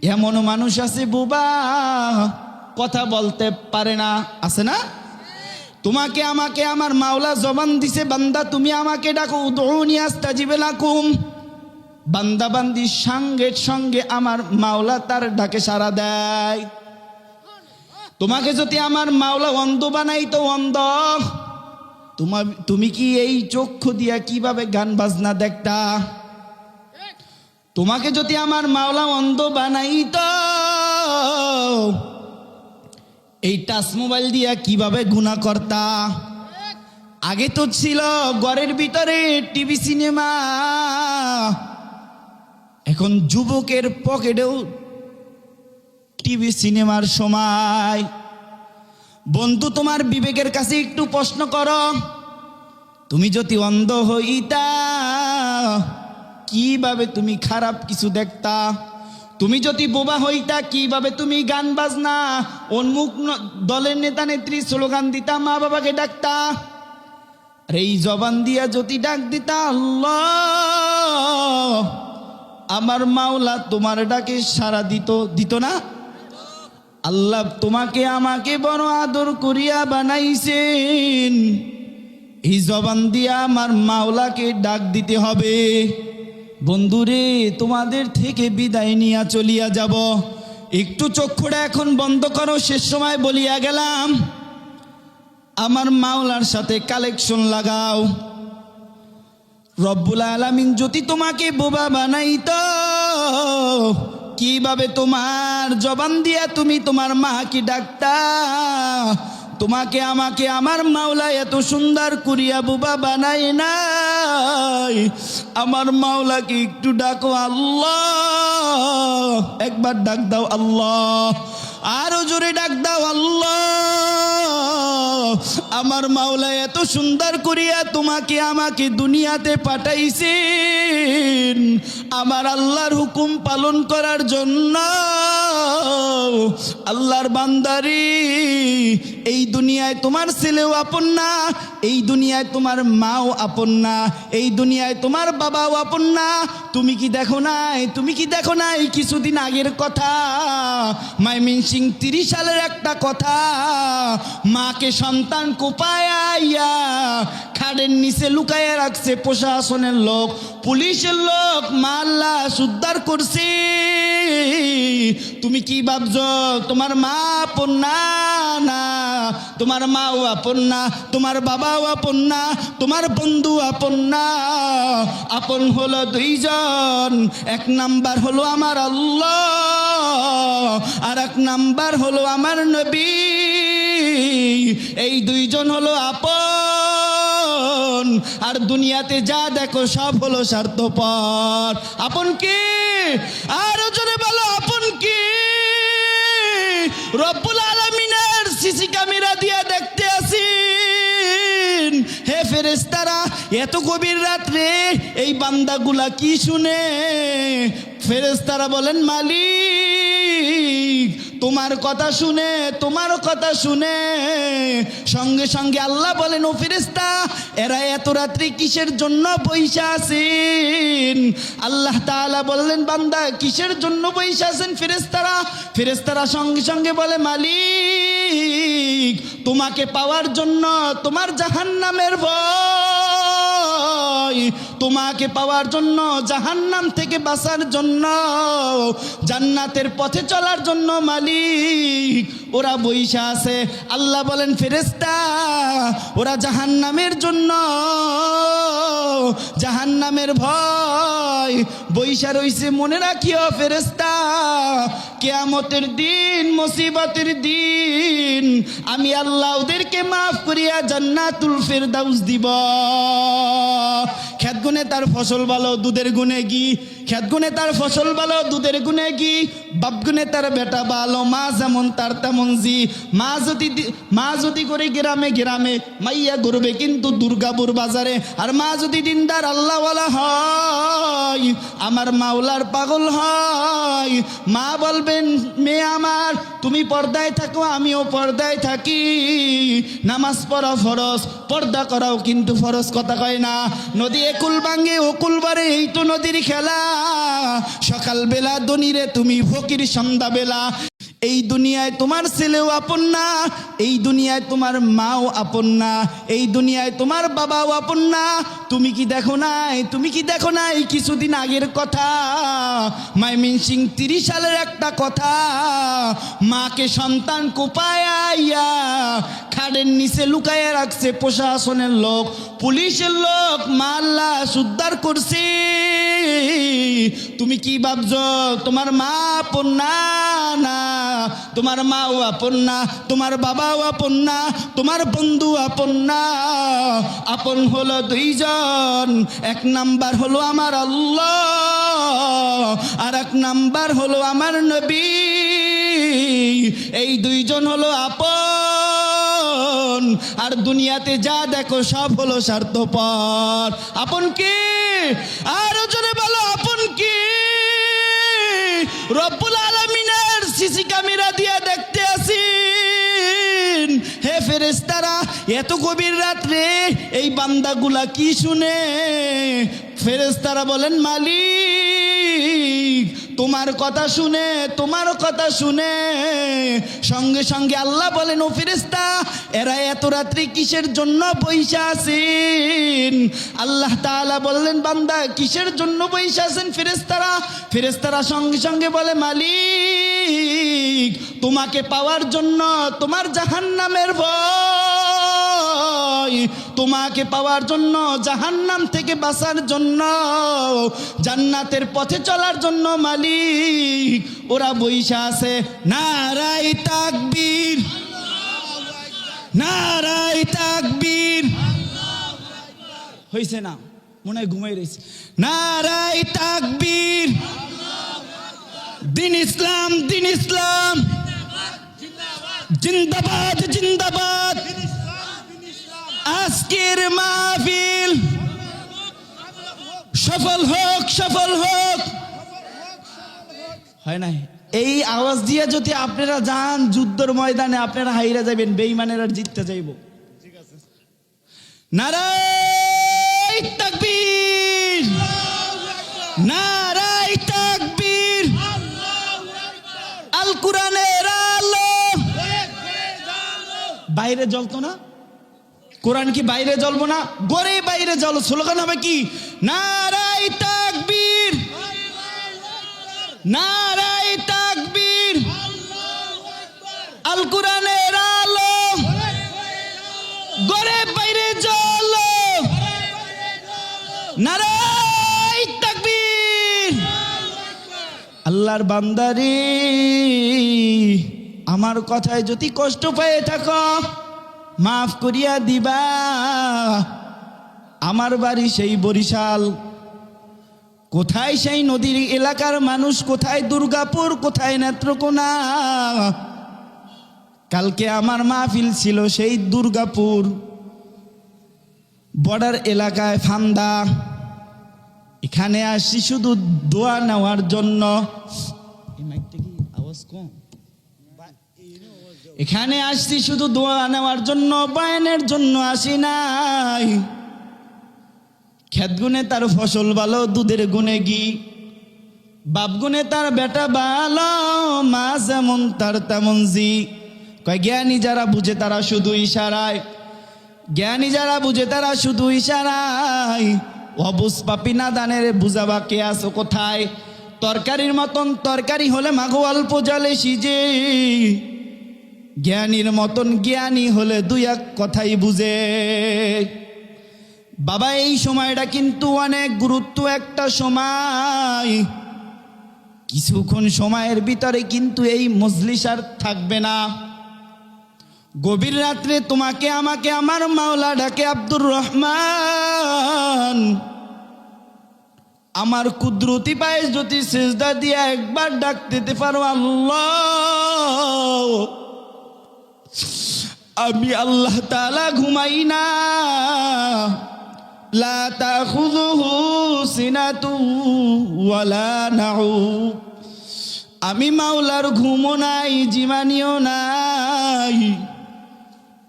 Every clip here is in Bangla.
এমন মানুষ আছে বোবা, কথা বলতে পারে না, আছে না? তোমাকে আমাকে আমার মাওলা জবান দিছে, বান্দা তুমি আমাকে ডাকো, উদউনি আস্তাজিব লাকুম। বান্দা বান্দির সঙ্গে সঙ্গে আমার মাওলা তার ডাকে সাড়া দেয়। তোমাকে যদি আমার মাওলা অন্ধ বানাই তো অন্ধ, তুমি কি এই চক্ষু দিয়া কিভাবে গান বাজনা দেখতা? তোমাকে যদি আমার মাওলা অন্ধ বানাই তো এই টাচ মোবাইল দিয়া কিভাবে গুনাহ করতা? আগে তো ছিল ঘরের ভিতরে টিভি সিনেমা, এখন যুবকের পকেটেও টিভি সিনেমার সময়। বন্ধু, তোমার বিবেকের কাছে একটু প্রশ্ন করো, তুমি যদি অন্ধ হইতা কিভাবে তুমি খারাপ কিছু দেখতা? তুমি যদি বোবা হইতা কিভাবে তুমি গান বাজনা উন্মুখ দলের নেতা নেত্রী স্লোগান দিতা, মা বাবাকে ডাকতা? আর এই জবান দিয়া যদি ডাক দিতা আল্লাহ, আমার মাওলা তোমার ডাকে সাড়া দিত না? আল্লাহ তোমাকে আমাকে বড় আদর করিয়া বানাইছেন, এই জবান দিয়া আমার মাওলাকে ডাক দিতে হবে। বন্ধুরে, তোমাদের থেকে বিদায় নিয়া চলিয়া যাব, একটু চক্ষুটা এখন বন্ধ করো। শেষ সময় বলিয়া গেলাম, আমার মাওলার সাথে কালেকশন লাগাও। রব্বুল আলামিন যদি তোমাকে বোবা বানাইতো, কিভাবে তোমার জবান দিয়া তুমি তোমার মাকে ডাকতা? তোমাকে আমাকে আমার মাওলা এত সুন্দর করিয়া বোবা বানাই নাই। আমার মাওলাকে একটু ডাকো আল্লাহ, একবার ডাক দাও আল্লাহ, আরো জোরে ডাক দাও আল্লাহ। আমার মাওলা এত সুন্দর করিয়া তোমাকে আমাকে দুনিয়াতে পাঠাইছেন আমার আল্লাহর হুকুম পালন করার জন্য। আল্লাহর বান্দারি, এই দুনিয়ায় তোমার ছেলেও আপন না, এই দুনিয়ায় তোমার মাও আপন না, এই দুনিয়ায় তোমার বাবাও আপন না। তুমি কি দেখো নাই? তুমি কি দেখো নাই কিছুদিন আগের কথা, ময়মনসিংহ 30 সালের একটা কথা, মাকে সন্তান কোপায়া খাড়ের নিচে লুকাইয়া রাখছে প্রশাসনের লোক, পুলিশের লোক, মাল্লা উদ্ধার করছে। তুমি কি ভাবছো তোমার মা আপন না? না, তোমার মাও আপন না, তোমার বাবাও আপন না, তোমার বন্ধু আপন না। আপন হলো দুইজন, এক নাম্বার হলো আমার আল্লাহ, আর এক নাম্বার হলো আমার নবী। এই দুইজন হলো আপন, আর দুনিয়াতে যা দেখো সব হলো স্বার্থপর। আপন কি? আরো জোরে বলো, আপন কি? রব্বুল আলামিনের সিসি ক্যামেরা দিয়ে দেখতে আসেন। হে ফেরেশতারা, এত গভীর রাত্রে এই বান্দাগুলা কি শুনে? ফেরেশতারা বলেন, মালিক তোমার কথা শুনে, তোমার কথা শুনে। সঙ্গে সঙ্গে আল্লাহ বলেন, ও ফেরেশতা, এরা এত রাত্রি কিসের জন্য বইসা আছেন? আল্লাহ তাআলা বললেন, বান্দা কিসের জন্য বইসা আছেন ফেরেশতারা? ফেরেশতারা সঙ্গে সঙ্গে বলে, মালিক তোমাকে পাওয়ার জন্য, তোমার জাহান্নামের ভয়, তোমাকে পাওয়ার জন্য, জাহান্নাম থেকে বাঁচার জন্য, জান্নাতের পথে চলার জন্য মালিক ওরা বইসা আছে। আল্লাহ বলেন, ফেরেশতা ওরা জাহান্নামের জন্য, জাহান্নামের ভয় বইসা রইছে। মনে রাখিও ফেরেশতা, কিয়ামতের দিন, মুসিবতের দিন আমি আল্লাহ ওদেরকে মাফ করিয়া জান্নাতুল ফেরদাউস দিব। খেত গুনে তার ফসল ভালো, দুধের গুনে কি? খেত গুনে তার ফসল ভালো, দুধের গুনে কি? বাপ গুনে তার বেটা ভালো, মা যেমন তার তেমন জি। মা যদি করে গ্রামে গ্রামে মাইয়া ঘুরবে কিন্তু দুর্গাপুর বাজারে। আর মা যদি দিনদার আল্লাহওয়ালা হয়, আমার মাওলার পাগল হয়, মা বলবেন, মেয়ে আমার তুমি পর্দায় থাকো, আমিও পর্দায় থাকি। নামাজ পড়া ফরজ, পর্দা করাও কিন্তু ফরজ, কথা কয় না। নদী কুল ভাঙে ও কুল বারে, এই তো নদীর খেলা। সকালবেলা ধনীরে তুমি ফকির সন্ধ্যাবেলা। এই দুনিয়ায় তোমার ছেলেও আপন না, এই দুনিয়ায় তোমার মাও আপন না, এই দুনিয়ায় তোমার বাবাও আপন না। তুমি কি দেখো নাই, তুমি কি দেখো নাই কিছুদিন আগের কথা, ময়মনসিং 30 সালের একটা কথা। মাকে সন্তান কোপায়া খাড়ের নিচে লুকাইয়া রাখছে প্রশাসনের লোক, পুলিশের লোক, মাল্লা উদ্ধার করছে। তুমি কি ভাবছো তোমার মা আপন না? না, তোমার মাও আপন না, তোমার বাবাও আপন না, তোমার বন্ধু আপন না। আপন হলো দুইজন, এক নাম্বার হলো আমার আল্লাহ, আর এক নাম্বার হলো আমার নবী। এই দুইজন হলো আপন, আর দুনিয়াতে যা দেখো সব হলো স্বার্থপর। আপন কি? আরো জোরে বলো, আপন কি? রব্বুল আলামিনের সিসি ক্যামেরা দিয়ে দেখতে আসেন। হে ফেরেশতারা, এত গভীর রাত্রে এই বান্দাগুলা কি শুনে? ফেরেশতারা বলেন, মালিক তোমার কথা শুনে, তোমার কথা শুনে। সঙ্গে সঙ্গে আল্লাহ বলেন, ও ফেরেশতা, এরা এত রাত্রি কিসের জন্য বইসা আছেন? আল্লাহ তাআলা বললেন, বান্দা কিসের জন্য বইসা আছেন? ফেরেশতারা ফেরেশতারা সঙ্গে সঙ্গে বলে, মালিক তোমাকে পাওয়ার জন্য, তোমার জাহান্নামের ভয়, তোমাকে পাওয়ার জন্য, জাহান্নাম থেকে বাঁচার জন্য, জান্নাতের পথে চলার জন্য মালিক ওরা বইসা আছে। নারায়ে তাকবীর, নারায়ে তাকবীর। হইছে না? মনে হয় ঘুমাই রয়েছে। নারায়ে তাকবীর। দিন ইসলাম, দিন ইসলাম জিন্দাবাদ, জিন্দাবাদ। আজকের মাহফিল সফল হোক, সফল হোক। হয় নাই? এই আওয়াজ দিয়ে যদি আপনারা যান যুদ্ধের ময়দানে, আপনারা হাইরা যাবেন, বেঈমানেরা জিততে যাইব। নারায়ে তাকবীর, নারায়ে তাকবীর। আল কোরআনের আলো বাইরে জ্বলতো না? কোরআন কি বাইরে জ্বলবো না? গড়ে বাইরে জ্বলো। স্লোগান হবে কি? নারায়ে তাকবীর, নারায়ে তাকবীর। আল কোরআনের আলো গড়ে বাইরে জ্বলো। নারায়ে তাকবীর। আল্লাহর বান্দারে, আমার কথায় যদি কষ্ট পেয়ে থাকো মাফ করিয়া দিবা। আমার বাড়ি সেই বরিশাল। কোথায় সেই নদীর এলাকার মানুষ? কোথায় দুর্গাপুর? কোথায় নেত্রকোনা? কালকে আমার মাহফিল ছিল সেই দুর্গাপুর বর্ডার এলাকায় ফান্দা। এখানে আসছি শুধু দোয়া নেওয়ার জন্য। এই মাইকটা কি আওয়াজ কম? এখানে আসছি শুধু দোয়া নেওয়ার জন্য, বয়ানের জন্য আসি নাই। ক্ষেত গুনে তার ফসল ভালো, দুধের গুনে ঘি, বাপ গুনে তার বেটা ভালো, মা যেমন তার তেমন জি। কয় জ্ঞানী যারা বুঝে তারা শুধু ইশারায়, জ্ঞানী যারা বুঝে তারা শুধু ইশারায়। অবুঝ পাপি না দানের বুঝাবা কে আছো কোথায়? তরকারির মতন তরকারি হলে মাগো অল্প জলে সিজে, জ্ঞানীর মতন জ্ঞানী হলে দুই এক কথাই বুঝে। বাবা এই সময়টা কিন্তু অনেক গুরুত্ব একটা সময়। কিছুক্ষণ সময়ের ভিতরে কিন্তু এই মজলিস আর থাকবে না। গভীর রাত্রে তোমাকে আমাকে আমার মাওলা ডাকে, আব্দুর রহমান। আমার কুদরতি পায়ে যদি সিজদা দিয়ে একবার ডাক দিতে পারো আল্লাহ, আমি আল্লাহ তাআলা ঘুমাই না। লা তাখুযুহু সিনাতুন ওয়ালা নাউম। আমি মাওলার ঘুমও নাই, জিমানিও নাই।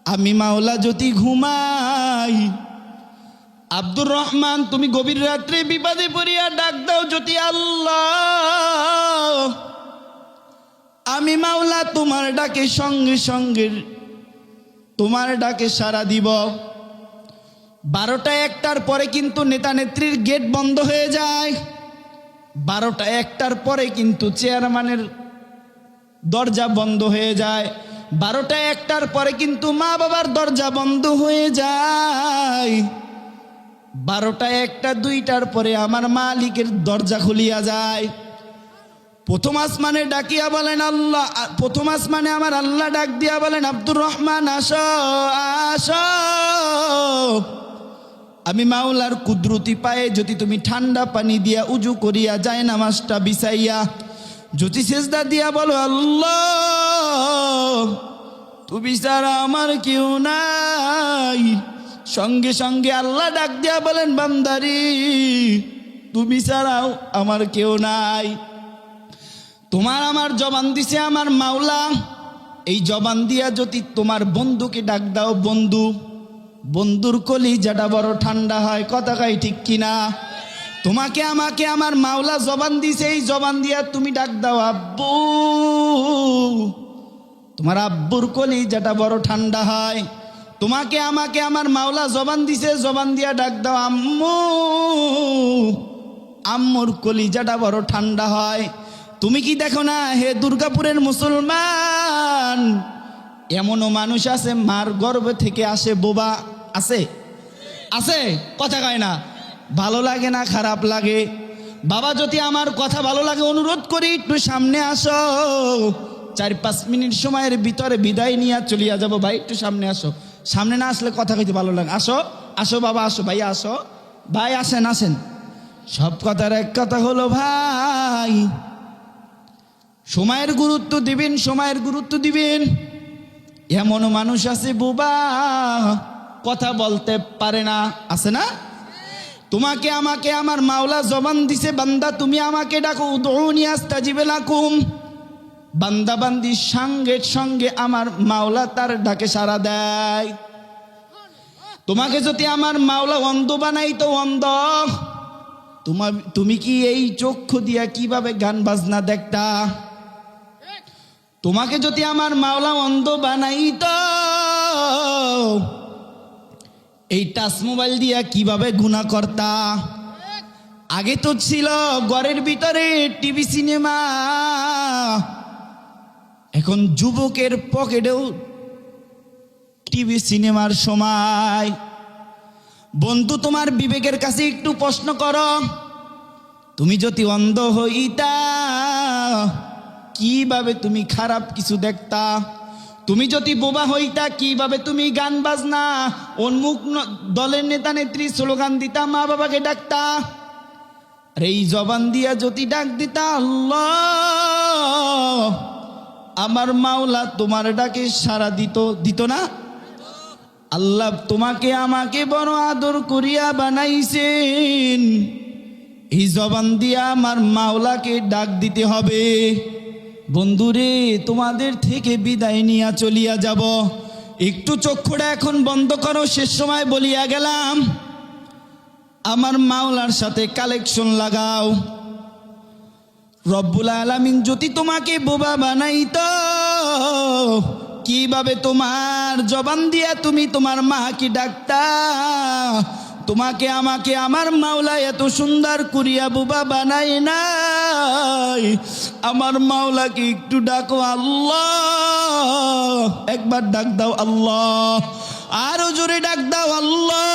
আমি মাওলা যদি ঘুমাই, আব্দুর রহমান, তুমি গভীর রাত্রে বিপদে পড়িয়া ডাক দাও যদি আল্লাহ, আমি মাওলা তোমার ডাকে সঙ্গে সঙ্গে তোমার ডাকে সাড়া দিব। 12টা 1টার পরে কিন্তু নেতা নেত্রীর গেট বন্ধ হয়ে যায়। 12টা 1টার পরে কিন্তু চেয়ারম্যানের দরজা বন্ধ হয়ে যায়। 12টা 1টার পরে কিন্তু মা বাবার দরজা বন্ধ হয়ে যায়। 12টা 1টা 2টার পরে আমার মালিকের দরজা খুলিয়া যায়। প্রথম আসমানে ডাকিয়া বলেন আল্লাহ, প্রথম আসমানে আমার আল্লাহ ডাক দিয়া বলেন আব্দুর রহমান আসো আসো। আমি মাওলার কুদরতি পায়ে যদি তুমি ঠান্ডা পানি দিয়া উজু করিয়া যায় নামাজটা বিছাইয়া যদি সেজদা দিয়া বলো আল্লাহ তুমি ছাড়া আমার কেউ নাই, সঙ্গে সঙ্গে আল্লাহ ডাক দিয়া বলেন বান্দারি তুমি ছাড়াও আমার কেউ নাই। তোমার আমার জবান দিছে আমার মাওলা, এই জবান দিয়া যদি তোমার বন্ধুকে ডাক দাও বন্ধু, বন্ধুর কলিজাটা বড় ঠান্ডা হয়, কথা কয় ঠিক কিনা? তোমাকে আমাকে আমার মাওলা জবান দিছে, এই জবান দিয়া তুমি ডাক দাও আব্বু, তোমার আব্বুর কলিজাটা বড় ঠান্ডা হয়। তোমাকে আমাকে আমার মাওলা জবান দিছে, জবান দিয়া ডাক দাও আম্মু, আম্মুর কলিজাটা বড় ঠান্ডা হয়। তুমি কি দেখো না হে দুর্গাপুরের মুসলমান, এমনও মানুষ আছে মার গর্ভ থেকে আসে বোবা, আছে আছে, কথা কয় না? ভালো লাগে না খারাপ লাগে? বাবা যদি আমার কথা ভালো লাগে অনুরোধ করি একটু সামনে আসো, 4-5 মিনিট সময়ের ভিতরে বিদায় নিয়ে চলিয়া যাব। ভাই একটু সামনে আসো, সামনে না আসলে কথা কইতে ভালো লাগে। আসো আসো বাবা আসো, ভাই আসো, ভাই আসেন আসেন। সব কথার এক কথা হলো ভাই সময়ের গুরুত্ব দিবেন, সময়ের গুরুত্ব দিবেন। এমনও মানুষ আছে বোবা, কথা বলতে পারে না, আছে না? তোমাকে আমাকে আমার মাওলা জবান দিছে বান্দা তুমি আমাকে ডাকো উদউনি আস্তাজিব লাকুম, বান্দা বান্দি সঙ্গে সঙ্গে আমার মাওলা তার ডাকে সাড়া দেয়। তোমাকে যদি আমার মাওলা অন্ধ বানাই তো অন্ধ, তুমি কি এই চক্ষু দিয়া কিভাবে গান বাজনা দেখতা? তোমাকে যদি আমার মাওলা অন্ধ বানাই তো এই টাচ মোবাইল দিয়া কিভাবে গুনাহ করতা? আগে তো ছিল ঘরের ভিতরে টিভি সিনেমা, এখন যুবকের পকেটেও টিভি সিনেমার সময়। বন্ধু তোমার বিবেকের কাছে একটু প্রশ্ন করো, তুমি যদি অন্ধ হইতা কিভাবে তুমি খারাপ কিছু দেখতা? তুমি যদি বোবা হইতা কিভাবে তুমি গান বাজনা উন্মুখ দলের নেতা নেত্রী স্লোগান দিতা, মা বাবাকে ডাকতা? আর এই জবান দিয়া যদি ডাক দিতা আল্লাহ, আমার মাওলা তোমার ডাকে সাড়া দিত না? আল্লাহ তোমাকে আমাকে বড় আদর করিয়া বানাইছেন, এই জবান দিয়া আমার মাওলাকে ডাক দিতে হবে। বন্ধুরে তোমাদের থেকে বিদায় নিয়া চলিয়া যাব, একটু চক্ষুটা এখন বন্ধ করো। শেষ সময় বলিয়া গেলাম আমার মাওলার সাথে কালেকশন লাগাও। রব্বুল আলামিন যদি তোমাকে বোবা বানাইতো কিভাবে তোমার জবান দিয়া তুমি তোমার মাকে ডাকতা? তোমাকে আমাকে আমার মাওলা এত সুন্দর করিয়া বোবা বানাই নাই। আমার মাওলাকে একটু ডাকো আল্লাহ, একবার ডাক দাও আল্লাহ, আরো জোরে ডাক দাও আল্লাহ।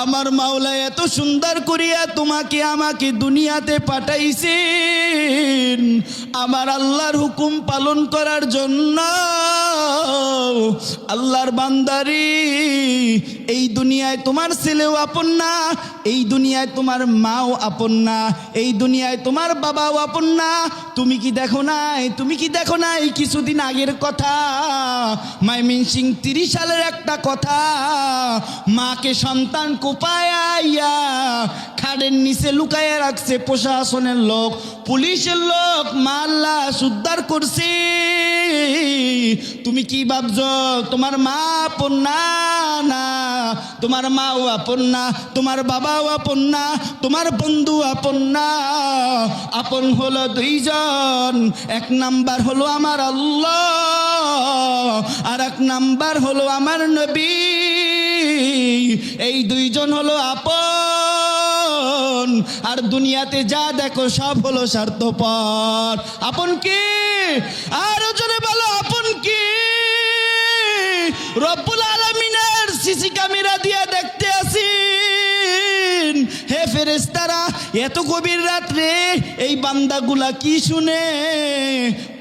আমার মাওলা এত সুন্দর করিয়া তোমাকে আমাকে দুনিয়াতে পাঠাইছেন আমার আল্লাহর হুকুম পালন করার জন্য। আল্লাহর বান্দারি, এই দুনিয়ায় তোমার ছেলেও আপন না, এই দুনিয়ায় তোমার মাও আপন না, এই দুনিয়ায় তোমার বাবাও আপন না। তুমি কি দেখো নাই, তুমি কি দেখো নাই কিছুদিন আগের কথা, ময়মনসিং 30 সালের একটা কথা, মাকে সন্তান কোপায়া খাড়ের নিচে লুকাইয়া রাখছে প্রশাসনের লোক, পুলিশের লোক, মা আল্লাহ উদ্ধার করছে। তুমি কি ভাবছো তোমার মা আপন না? না, তোমার মাও আপন না, তোমার বাবাও আপন না, তোমার বন্ধু আপন না। আপন হলো দুইজন, এক নাম্বার হলো আমার আল্লাহ, আর এক নাম্বার হলো আমার নবী। এই দুইজন হলো আপন। আর দুনিয়াতে যা দেখো সব হলো স্বার্থপর। আপন কি? আরো জোরে বলো, আপন কি? রব্বুল আলামিনের সিসি ক্যামেরা দিয়ে দেখতে আসেন। হে ফেরেশতারা, এত গভীর রাত্রে এই বান্দাগুলা কি শুনে?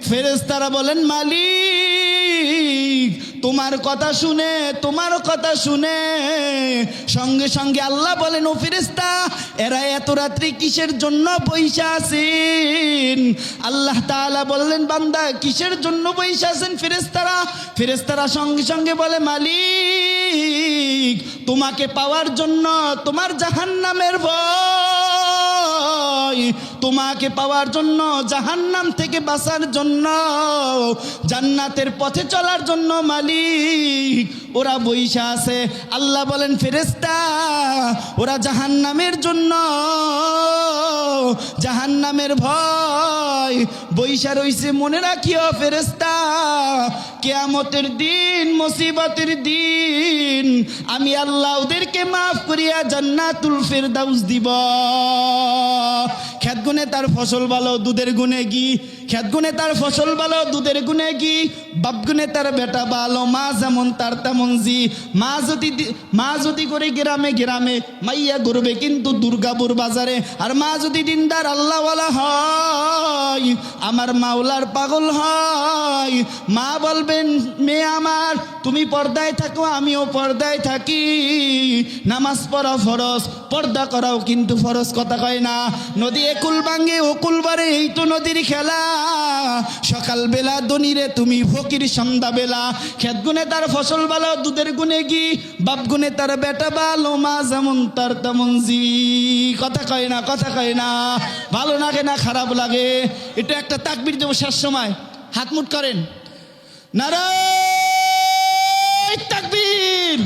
ফেরেশতারা বলেন, মালিক তোমার কথা শুনে, তোমার কথা শুনে। সঙ্গে সঙ্গে আল্লাহ বলেন, ও ফেরেশতা, এরা এত রাত্রি কিসের জন্য বইসা আছেন? আল্লাহ তাআলা বললেন, বান্দা কিসের জন্য বইসা আছেন? ফেরেশতারা সঙ্গে সঙ্গে বলে, মালিক তোমাকে পাওয়ার জন্য, তোমার জাহান্নামের ভয়, তোমাকে পাওয়ার জন্য, জাহান্নাম থেকে বাঁচার জন্য, জান্নাতের পথে চলার জন্য মালিক ওরা বইসা আছে। আল্লাহ বলেন, ফেরেশতা ওরা জাহান্নামের জন্য, জাহান্নামের ভয় বইসা রইছে। মনে রাখিও ফেরেশতা, কিয়ামতের দিন, মুসিবতের দিন আমি আল্লাহ ওদেরকে মাফ করিয়া জান্নাতুল ফেরদাউস দিব। খেত গুনে তার ফসল ভালো, দুধের গুনে কি? খেত গুনে তার ফসল ভালো, দুধের গুনে কি? বাপ গুনে তার বেটা ভালো, মা যেমন তার তেমন জি। মা যদি করে গ্রামে গ্রামে মাইয়া ঘুরবে কিন্তু দুর্গাপুর বাজারে। আর মা যদি দিনদার আল্লাহওয়ালা হয়, আমার মাওলার পাগল হয়, মা বলবেন, মেয়ে আমার তুমি পর্দায় থাকো, আমিও পর্দায় থাকি। নামাজ পড়া ফরজ, পর্দা করাও কিন্তু ফরজ, কথা কয় না। নদী একুল ভাঙ্গে ওকুল বারে, এই তো নদীর খেলা। সকালবেলা ধনীরে তুমি ফকির সন্ধ্যাবেলা। খেত গুনে তার ফসল ভালো, দুধের গুনে কি? বাপ গুনে তার বেটা ভালো, মা যেমন তার তেমন জি। কথা কয় না, কথা কয় না। ভালো লাগে না খারাপ লাগে? এটা একটা তাকবীর দেবো শেষ সময়, হাত মুট করেন, নারায়ে তাকবীর।